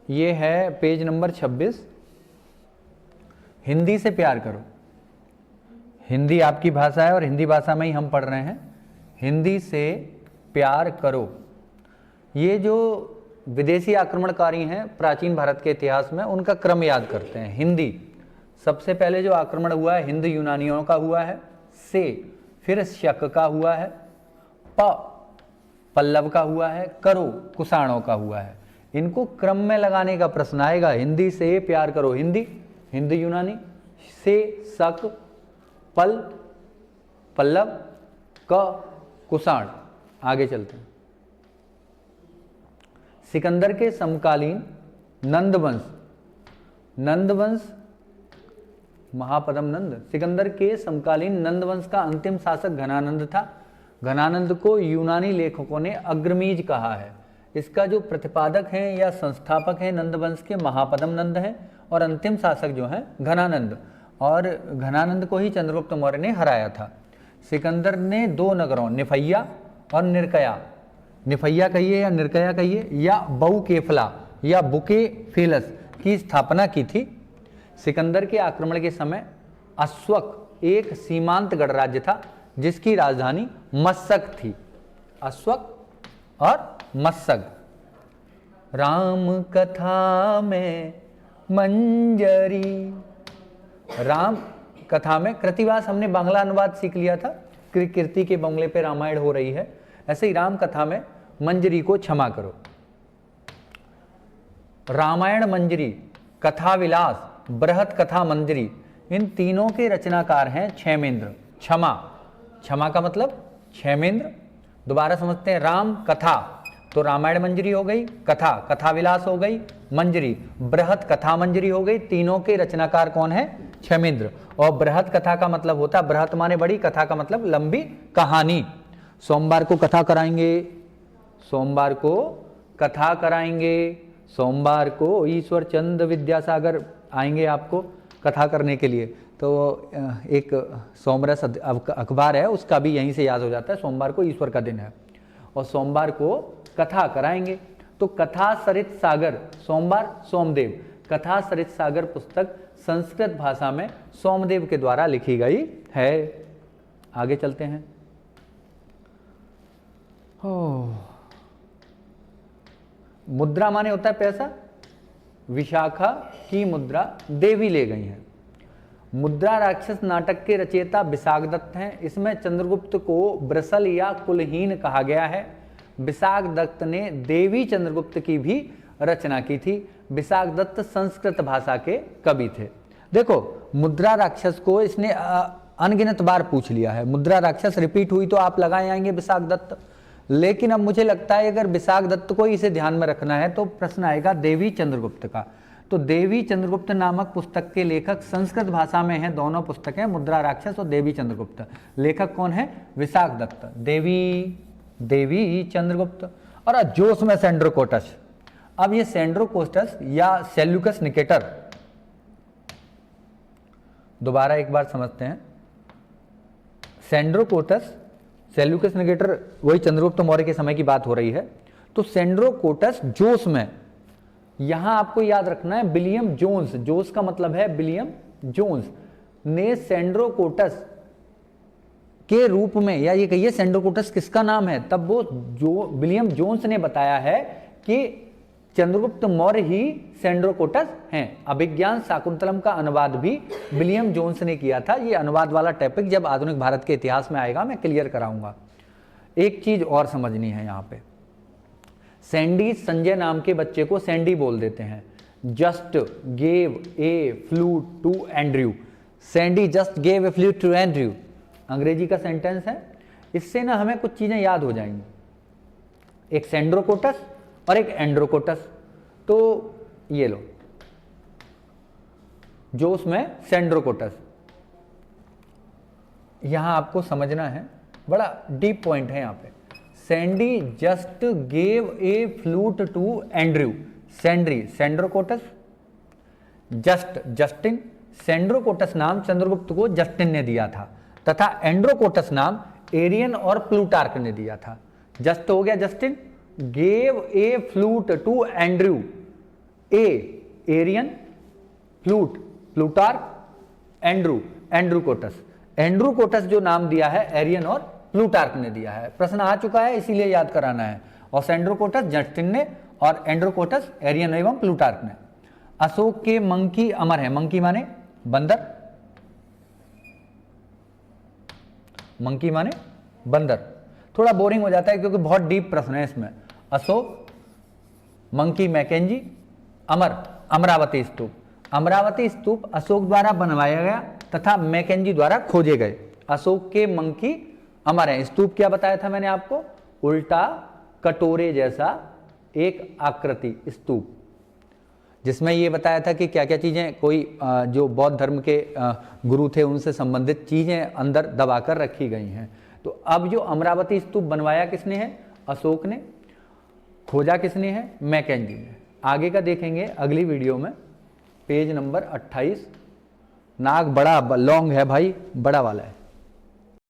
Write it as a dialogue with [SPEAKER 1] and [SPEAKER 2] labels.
[SPEAKER 1] ये है page number 26। Hindi से प्यार करो। हिंदी आपकी भाषा है और हिंदी भाषा में ही हम पढ़ रहे हैं। हिंदी से प्यार करो। ये जो विदेशी आक्रमणकारी हैं प्राचीन भारत के इतिहास में, उनका क्रम याद करते हैं। हिंदी, सबसे पहले जो आक्रमण हुआ है हिंद यूनानियों का हुआ है, से फिर शक का हुआ है, पल्लव का हुआ है, करो कुषाणों का हुआ है। इनको क्रम में लगाने का प्रश्न आएगा। हिंदी से प्यार करो, हिंदी, हिंद यूनानी, से शक, पल्लव, क कुषाण। आगे चलते हैं। सिकंदर के समकालीन नंदवंश, नंदवंश महापद्म नंद, सिकंदर के समकालीन नंदवंश का अंतिम शासक घनानंद था। घनानंद को यूनानी लेखकों ने अग्रमीज कहा है। इसका जो प्रतिपादक हैं या संस्थापक हैं नंदवंश के, महापद्म नंद हैं, और अंतिम शासक जो हैं घनानंद, और घनानंद को ही चंद्रगुप्त मौर्य ने हराया था। सिकंदर ने 2 नगरों निफैया और निरकया, निफैया कहिए या निरकया कहिए, या बउकेफला या बुके फेलस की स्थापना की थी। सिकंदर के आक्रमण के समय अस्वक एक सीमांत गणराज्य था जिसकी राजधानी मस्सक थी। अस्वक और मस्सक। राम कथा में मंजरी, राम कथा में, कृतिवास हमने बांग्ला अनुवाद सीख लिया था, कीर्ति के बंगले पे रामायण हो रही है, ऐसे ही राम कथा में मंजरी को क्षमा करो। रामायण मंजरी, कथा विलास, बृहत कथा मंजरी, इन तीनों के रचनाकार हैं क्षेमेंद्र। क्षमा, क्षमा का मतलब क्षेमेंद्र। दोबारा समझते हैं। राम कथा तो रामायण मंजरी हो गई, कथा कथा विलास हो गई, मंजरी बृहत कथा मंजरी हो गई। तीनों के रचनाकार कौन है? क्षेमेंद्र। और बृहत कथा का मतलब होता है, बृहत माने बड़ी, कथा का मतलब लंबी कहानी। सोमवार को कथा कराएंगे, सोमवार को कथा कराएंगे, सोमवार को ईश्वर चंद विद्यासागर आएंगे आपको कथा करने के लिए। तो एक सोमरस अखबार है, उसका भी यहीं से याद हो जाता है, सोमवार को ईश्वर का दिन है और सोमवार को कथा कराएंगे। तो कथा सरित सागर, सोमवार सोमदेव, कथा सरित सागर पुस्तक संस्कृत भाषा में सोमदेव के द्वारा लिखी गई है। आगे चलते हैं। मुद्रा माने होता है पैसा। विशाखा की मुद्रा देवी ले गई हैं। मुद्रा राक्षस नाटक के रचयिता विशाख दत्त हैं। इसमें चंद्रगुप्त को ब्रसल या कुलहीन कहा गया है। विशाख दत्त ने देवी चंद्रगुप्त की भी रचना की थी। विशाख दत्त संस्कृत भाषा के कवि थे। देखो, मुद्रा राक्षस को इसने अनगिनत बार पूछ लिया है। मुद्रा राक्षस रिपीट हुई तो आप लगाए आएंगे विशाख दत्त, लेकिन अब मुझे लगता है अगर विशाख दत्त को इसे ध्यान में रखना है तो प्रश्न आएगा देवी चंद्रगुप्त का। तो देवी चंद्रगुप्त नामक पुस्तक के लेखक संस्कृत भाषा में हैं, दोनों पुस्तकें, मुद्रा राक्षस और देवी चंद्रगुप्त। लेखक कौन है? विशाख दत्त। देवी चंद्रगुप्त। और जोश में सेंड्रोकोटस। अब ये सेंड्रोकोटस या सेल्यूकस निकेटर, दोबारा एक बार समझते हैं। सेंड्रोकोटस, सेल्यूकस निकेटर, वही चंद्रगुप्त मौर्य के समय की बात हो रही है। तो सेंड्रोकोटस जोश में, यहां आपको याद रखना है विलियम जोन्स, जोस का मतलब है विलियम जोन्स, ने सेंड्रोकोटस के रूप में, या ये कहिए सेंड्रोकोटस किसका नाम है, तब वो जो विलियम जोन्स ने बताया है कि चंद्रगुप्त मौर्य ही सेंड्रोकोटस हैं। अभिज्ञान शाकुंतलम का अनुवाद भी विलियम जोन्स ने किया था। ये अनुवाद वाला टॉपिक जब आधुनिक भारत के इतिहास में आएगा मैं क्लियर कराऊंगा। एक चीज और समझनी है यहाँ पे, सैंडी संजय नाम के बच्चे को सैंडी बोल देते हैं। Just gave a flute to Andrew, Sandy just gave a flute to Andrew, अंग्रेजी का सेंटेंस है। इससे ना हमें कुछ चीजें याद हो जाएंगी, एक सेंड्रोकोटस और एक एंड्रोकोटस। तो ये लो, जो उसमें सेंड्रोकोटस, यहां आपको समझना है, बड़ा डीप पॉइंट है यहां पे। Sandy just gave a flute to Andrew, सैंड्री सेंड्रोकोटस, जस्ट जस्टिन, सेंड्रोकोटस नाम चंद्रगुप्त को जस्टिन ने दिया था तथा एंड्रोकोटस नाम एरियन और प्लूटार्क ने दिया था। जस्ट हो गया Justin, gave a flute to Andrew, a Arrian, प्लूट प्लूटार्क, एंड्रू एंड्रूकोटस। एंड्रूकोटस जो नाम दिया है एरियन और प्लूटार्क ने दिया है, प्रश्न आ चुका है इसीलिए याद कराना है। और एंड्रूकोटस जस्टिन ने और एंड्रोकोटस एरियन एवं प्लूटार्क ने। अशोक के मंकी अमर है, मंकी माने बंदर, मंकी माने बंदर। थोड़ा बोरिंग हो जाता है क्योंकि बहुत डीप प्रश्न है इसमें। अशोक, मंकी मैकेंजी, अमर अमरावती स्तूप। अमरावती स्तूप अशोक द्वारा बनवाया गया तथा मैकेंजी द्वारा खोजे गए। अशोक के मंकी अमर है। स्तूप क्या बताया था मैंने आपको, उल्टा कटोरे जैसा एक आकृति स्तूप, जिसमें ये बताया था कि क्या क्या चीजें कोई जो बौद्ध धर्म के गुरु थे उनसे संबंधित चीजें अंदर दबाकर रखी गई हैं। तो अब जो अमरावती स्तूप बनवाया किसने है, अशोक ने, खोजा किसने है, मैकेंजी ने। आगे का देखेंगे अगली वीडियो में, पेज नंबर 28। नाग बड़ा लॉन्ग है भाई, बड़ा वाला है।